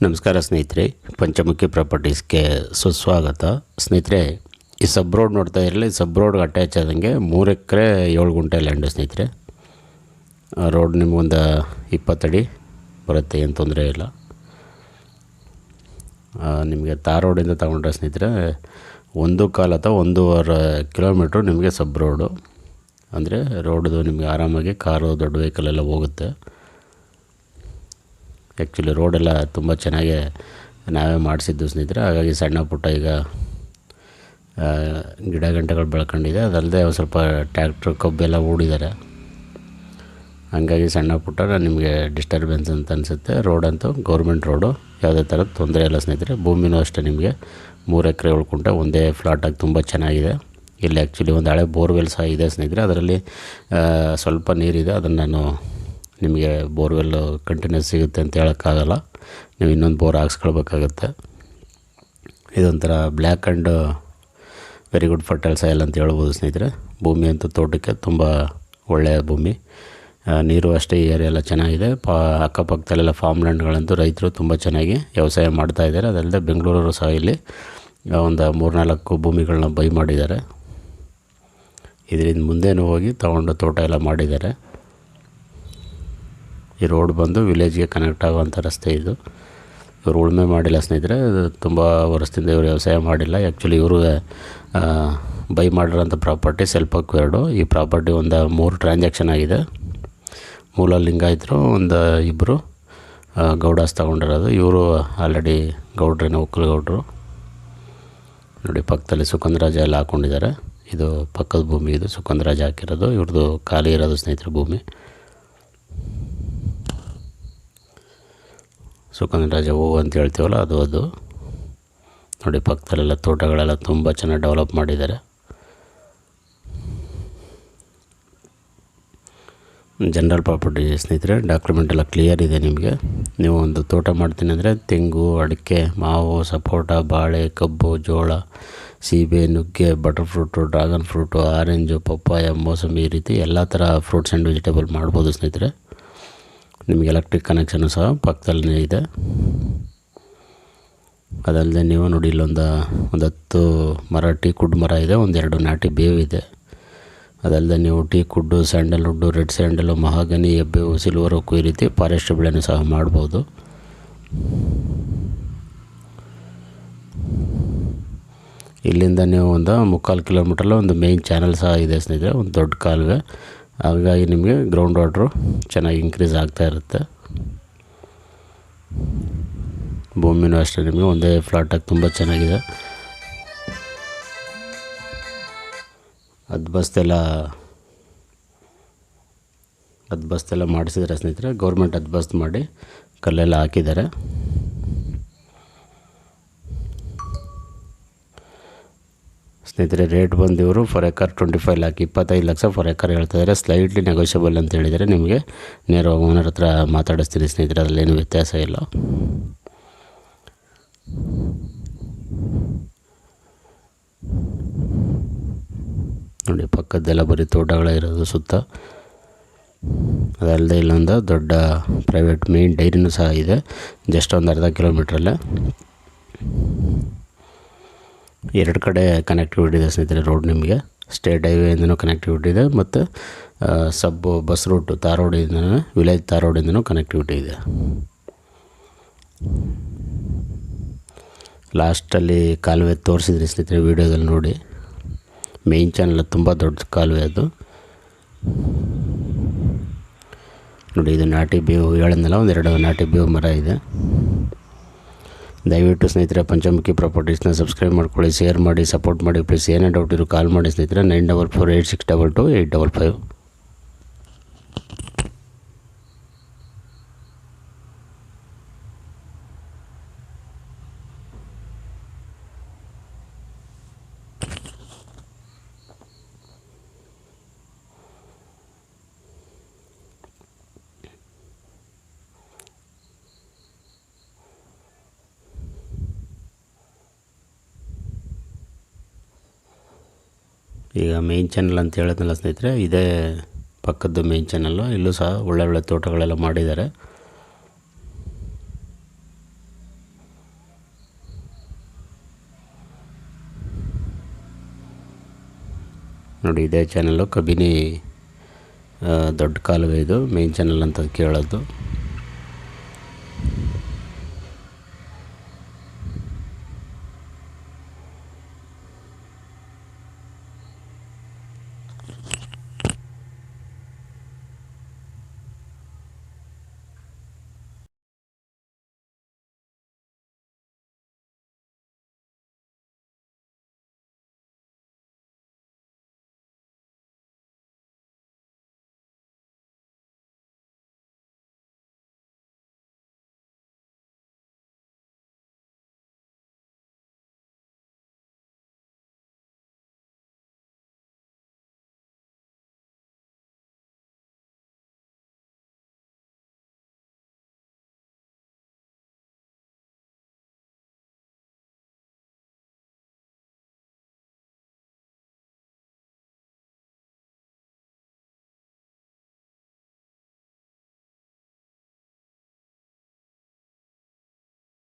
ನಮಸ್ಕಾರ ಸ್ನೇಹಿತರೆ, ಪಂಚಮುಖಿ ಪ್ರಾಪರ್ಟೀಸ್ಗೆ ಸುಸ್ವಾಗತ. ಸ್ನೇಹಿತರೆ, ಈ ಸಬ್ ರೋಡ್ ನೋಡ್ತಾ ಇರಲಿ. ಸಬ್ ರೋಡ್ಗೆ ಅಟ್ಯಾಚ್ ಆದಂಗೆ 3 ಎಕರೆ 7 ಗುಂಟೆ ಲ್ಯಾಂಡು ಸ್ನೇಹಿತರೆ. ರೋಡ್ ನಿಮಗೊಂದು 20 ಅಡಿ ಬರುತ್ತೆ, ಏನು ತೊಂದರೆ ಇಲ್ಲ. ನಿಮಗೆ ತಾರ್ ರೋಡಿಂದ ತಗೊಂಡ್ರೆ ಸ್ನೇಹಿತರೆ 1.25 ಅಥವಾ 1.5 ಕಿಲೋಮೀಟ್ರು ನಿಮಗೆ ಸಬ್ ರೋಡು. ಅಂದರೆ ರೋಡ್ದು ನಿಮಗೆ ಆರಾಮಾಗಿ ಕಾರು, ದೊಡ್ಡ ವೆಹಿಕಲೆಲ್ಲ ಹೋಗುತ್ತೆ. ಆ್ಯಕ್ಚುಲಿ ರೋಡೆಲ್ಲ ತುಂಬ ಚೆನ್ನಾಗಿ ನಾವೇ ಮಾಡಿಸಿದ್ದು ಸ್ನೇಹಿತರೆ. ಹಾಗಾಗಿ ಸಣ್ಣ ಪುಟ್ಟ ಈಗ ಗಿಡ ಗಂಟೆಗಳು ಬೆಳ್ಕೊಂಡಿದೆ. ಅದಲ್ಲದೆ ಸ್ವಲ್ಪ ಟ್ಯಾಕ್ಟ್ರು ಕಬ್ಬೆಲ್ಲ ಹೂಡಿದ್ದಾರೆ. ಹಾಗಾಗಿ ಸಣ್ಣ ಪುಟ್ಟ ನಿಮಗೆ ಡಿಸ್ಟರ್ಬೆನ್ಸ್ ಅಂತ ಅನಿಸುತ್ತೆ. ರೋಡಂತೂ ಗೌರ್ಮೆಂಟ್ ರೋಡು, ಯಾವುದೇ ಥರದ ತೊಂದರೆ ಇಲ್ಲ ಸ್ನೇಹಿತರೆ. ಭೂಮಿನೂ ಅಷ್ಟೇ ನಿಮಗೆ 3 ಎಕರೆ 7 ಗುಂಟೆ ಒಂದೇ ಫ್ಲಾಟಾಗಿ ತುಂಬ ಚೆನ್ನಾಗಿದೆ. ಇಲ್ಲಿ ಆ್ಯಕ್ಚುಲಿ ಒಂದು ಹಳೆ ಬೋರ್ವೆಲ್ ಸಹ ಇದೆ ಸ್ನೇಹಿತರೆ. ಅದರಲ್ಲಿ ಸ್ವಲ್ಪ ನೀರಿದೆ. ಅದನ್ನು ನಾನು ನಿಮಗೆ ಬೋರ್ವೆಲ್ಲು ಕಂಟಿನ್ಯೂಸ್ ಸಿಗುತ್ತೆ ಅಂತ ಹೇಳೋಕ್ಕಾಗಲ್ಲ. ನೀವು ಇನ್ನೊಂದು ಬೋರ್ ಹಾಕ್ಸ್ಕೊಳ್ಬೇಕಾಗತ್ತೆ. ಇದೊಂಥರ black and very good fertile soil ಅಂತ ಹೇಳ್ಬೋದು ಸ್ನೇಹಿತರೆ. ಭೂಮಿ ಅಂತೂ ತೋಟಕ್ಕೆ ತುಂಬ ಒಳ್ಳೆಯ ಭೂಮಿ. ನೀರು ಅಷ್ಟೇ, ಈ ಏರಿಯಾ ಎಲ್ಲ ಚೆನ್ನಾಗಿದೆ. ಅಕ್ಕಪಕ್ಕದಲ್ಲೆಲ್ಲ ಫಾರ್ಮ್ ಲ್ಯಾಂಡ್ಗಳಂತೂ ರೈತರು ತುಂಬ ಚೆನ್ನಾಗಿ ವ್ಯವಸಾಯ ಮಾಡ್ತಾಯಿದ್ದಾರೆ. ಅದಲ್ಲದೆ ಬೆಂಗಳೂರು ಸಹ ಇಲ್ಲಿ ಒಂದು 3-4 ಭೂಮಿಗಳನ್ನ ಬೈ ಮಾಡಿದ್ದಾರೆ. ಇದರಿಂದ ಮುಂದೇನು ಹೋಗಿ ತಗೊಂಡು ತೋಟ ಎಲ್ಲ ಮಾಡಿದ್ದಾರೆ. ಈ ರೋಡ್ ಬಂದು ವಿಲೇಜ್ಗೆ ಕನೆಕ್ಟ್ ಆಗುವಂಥ ರಸ್ತೆ ಇದು. ಇವರು ಉಳುಮೆ ಮಾಡಿಲ್ಲ ಸ್ನೇಹಿತರೆ. ತುಂಬ ವರ್ಷದಿಂದ ಇವರು ವ್ಯವಸಾಯ ಮಾಡಿಲ್ಲ. ಆ್ಯಕ್ಚುಲಿ ಇವರು ಬೈ ಮಾಡಿರೋಂಥ ಪ್ರಾಪರ್ಟಿ ಸೆಲ್ಫ್ ಅಕ್ವೈರ್ಡು. ಈ ಪ್ರಾಪರ್ಟಿ ಒಂದು 3 ಟ್ರಾನ್ಸಾಕ್ಷನ್ ಆಗಿದೆ. ಮೂಲ ಲಿಂಗಾಯತರು, ಒಂದು 2 ಗೌಡಾಸ್ ತಗೊಂಡಿರೋದು. ಇವರು ಆಲ್ರೆಡಿ ಗೌಡ್ರೇನೋ, ಒಕ್ಕಲಗೌಡರು. ನೋಡಿ, ಪಕ್ಕದಲ್ಲಿ ಸುಗಂಧರಾಜ ಎಲ್ಲ ಹಾಕ್ಕೊಂಡಿದ್ದಾರೆ. ಇದು ಪಕ್ಕದ ಭೂಮಿ, ಇದು ಸುಗಂಧರಾಜ ಹಾಕಿರೋದು. ಇವ್ರದ್ದು ಖಾಲಿ ಇರೋದು ಸ್ನೇಹಿತರೆ ಭೂಮಿ. ಸುಗಂಧರಾಜ ಹೂವು ಅಂತ ಹೇಳ್ತೀವಲ್ಲ, ಅದು ನೋಡಿ. ಪಕ್ಕದಲ್ಲೆಲ್ಲ ತೋಟಗಳೆಲ್ಲ ತುಂಬ ಚೆನ್ನಾಗಿ ಡೆವಲಪ್ ಮಾಡಿದ್ದಾರೆ. ಜನರಲ್ ಪ್ರಾಪರ್ಟಿ ಸ್ನೇಹಿತರೆ. ಡಾಕ್ಯುಮೆಂಟ್ ಎಲ್ಲ ಕ್ಲಿಯರ್ ಇದೆ ನಿಮಗೆ. ನೀವು ಒಂದು ತೋಟ ಮಾಡ್ತೀನಿ ಅಂದರೆ ತೆಂಗು, ಅಡಿಕೆ, ಮಾವು, ಸಪೋಟ, ಬಾಳೆ, ಕಬ್ಬು, ಜೋಳ, ಸೀಬೆ, ನುಗ್ಗೆ, butter fruit, dragon fruit, orange, papaya, ಮೋಸಂಬಿ, ಈ ರೀತಿ ಎಲ್ಲ ಥರ ಫ್ರೂಟ್ಸ್ ಆ್ಯಂಡ್ ವೆಜಿಟೇಬಲ್ ಮಾಡ್ಬೋದು ಸ್ನೇಹಿತರೆ. ನಿಮಗೆ ಎಲೆಕ್ಟ್ರಿಕ್ ಕನೆಕ್ಷನು ಸಹ ಪಕ್ಕದಲ್ಲೇ ಇದೆ. ಅದಲ್ಲದೆ ನೀವು ನೋಡಿ, ಇಲ್ಲೊಂದು 10 ಮರ ಟೀ ಕುಡ್ ಮರ ಇದೆ. 1-2 ನಾಟಿ ಬೇವು ಇದೆ. ಅದಲ್ಲದೆ ನೀವು teak wood, sandalwood, red sandal, mahogany, ಹೆಬ್ಬೇವು, ಸಿಲ್ವರ್ ಓಕು, ಈ ರೀತಿ ಫಾರೆಸ್ಟ್ ಬೆಳೆನೂ ಸಹ ಮಾಡ್ಬೋದು. ಇಲ್ಲಿಂದ ನೀವು ಒಂದು 3/4 ಕಿಲೋಮೀಟ್ರಲ್ಲಿ ಒಂದು ಮೇಯ್ನ್ ಚಾನಲ್ ಸಹ ಇದೆ ಸ್ನೇಹಿತರೆ, ಒಂದು ದೊಡ್ಡ ಕಾಲುವೆ. ಹಾಗಾಗಿ ನಿಮಗೆ ಗ್ರೌಂಡ್ ವಾಟ್ರು ಚೆನ್ನಾಗಿ ಇನ್ಕ್ರೀಸ್ ಆಗ್ತಾ ಇರುತ್ತೆ. ಭೂಮಿನೂ ಅಷ್ಟೇ ನಿಮಗೆ ಒಂದೇ ಫ್ಲಾಟಾಗಿ ತುಂಬ ಚೆನ್ನಾಗಿದೆ. ಬಸ್ತೆಲ್ಲ ಮಾಡಿಸಿದ್ದಾರೆ ಸ್ನೇಹಿತರೆ. ಗೌರ್ಮೆಂಟ್ ಬಸ್ತ್ ಮಾಡಿ ಕಲ್ಲೆಲ್ಲ ಹಾಕಿದ್ದಾರೆ. ಸ್ನೇಹಿತರೆ, ರೇಟ್ ಬಂದು ಇವರು for acre 25 lac, 25 lakh for acre ಹೇಳ್ತಿದ್ದಾರೆ. ಸ್ಲೈಟ್ಲಿ ನೆಗೋಷಿಯಬಲ್ ಅಂತ ಹೇಳಿದರೆ ನಿಮಗೆ ನೇರವಾಗಿ ಓನರ್ ಹತ್ರ ಮಾತಾಡಿಸ್ತೀನಿ ಸ್ನೇಹಿತರೆ. ಅದರಲ್ಲೇನು ವ್ಯತ್ಯಾಸ ಇಲ್ಲ. ನೋಡಿ, ಪಕ್ಕದ್ದೆಲ್ಲ ಬರೀ ತೋಟಗಳೇ ಇರೋದು ಸುತ್ತ. ಅದಲ್ಲದೆ ಇಲ್ಲೊಂದು ದೊಡ್ಡ ಪ್ರೈವೇಟ್ ಮೇನ್ ಡೈರಿನೂ ಸಹ ಇದೆ, ಜಸ್ಟ್ ಒಂದು ಅರ್ಧ ಕಿಲೋಮೀಟ್ರಲ್ಲೇ. 2 ಕಡೆ ಕನೆಕ್ಟಿವಿಟಿ ಇದೆ ಸ್ನೇಹಿತರೆ. ರೋಡ್ ನಿಮಗೆ ಸ್ಟೇಟ್ ಹೈವೇಯಿಂದನೂ ಕನೆಕ್ಟಿವಿಟಿ ಇದೆ, ಮತ್ತು ಬಸ್ ರೂಟು ತಾರ್ ರೋಡಿಂದನೂ, ವಿಲೇಜ್ ತಾರ್ ರೋಡಿಂದನೂ ಕನೆಕ್ಟಿವಿಟಿ ಇದೆ. ಲಾಸ್ಟಲ್ಲಿ ಕಾಲುವೆ ತೋರಿಸಿದ್ರಿ ಸ್ನೇಹಿತರೆ ವೀಡಿಯೋದಲ್ಲಿ ನೋಡಿ. ಮೇಯ್ನ್ ಚಾನಲ್ ತುಂಬ ದೊಡ್ಡ ಕಾಲುವೆ ಅದು. ನೋಡಿ, ಇದು ನಾಟಿ ಬೇವು ಹೇಳಿದ್ನಲ್ಲ, 1-2 ನಾಟಿ ಬೇವು ಮರ ಇದೆ. ದಯವಿಟ್ಟು ಸ್ನೇಹಿತರೆ ಪಂಚಮುಖಿ ಪ್ರಾಪರ್ಟೀಸ್ನ ಸಬ್ಸ್ಕ್ರೈಬ್ ಮಾಡ್ಕೊಳ್ಳಿ, ಶೇರ್ ಮಾಡಿ, ಸಪೋರ್ಟ್ ಮಾಡಿ. ಪ್ಲೀಸ್ ಏನೇ ಡೌಟ್ ಇರೋ ಕಾಲ್ ಮಾಡಿ ಸ್ನೇಹಿತರೆ. 9448622855. ಈಗ ಮೇಯ್ನ್ ಚಾನಲ್ ಅಂತ ಹೇಳಿದ್ನಲ್ಲ ಸ್ನೇಹಿತರೆ, ಇದೇ ಪಕ್ಕದ್ದು ಮೇಯ್ನ್ ಚಾನಲ್ಲು. ಇಲ್ಲೂ ಸಹ ಒಳ್ಳೆ ತೋಟಗಳೆಲ್ಲ ಮಾಡಿದ್ದಾರೆ. ನೋಡಿ ಇದೇ ಚಾನಲ್ಲು ಕಬಿನಿ ದೊಡ್ಡ ಕಾಲುವೆ ಇದು ಮೇನ್ ಚಾನಲ್ ಅಂತ ಕೇಳೋದು.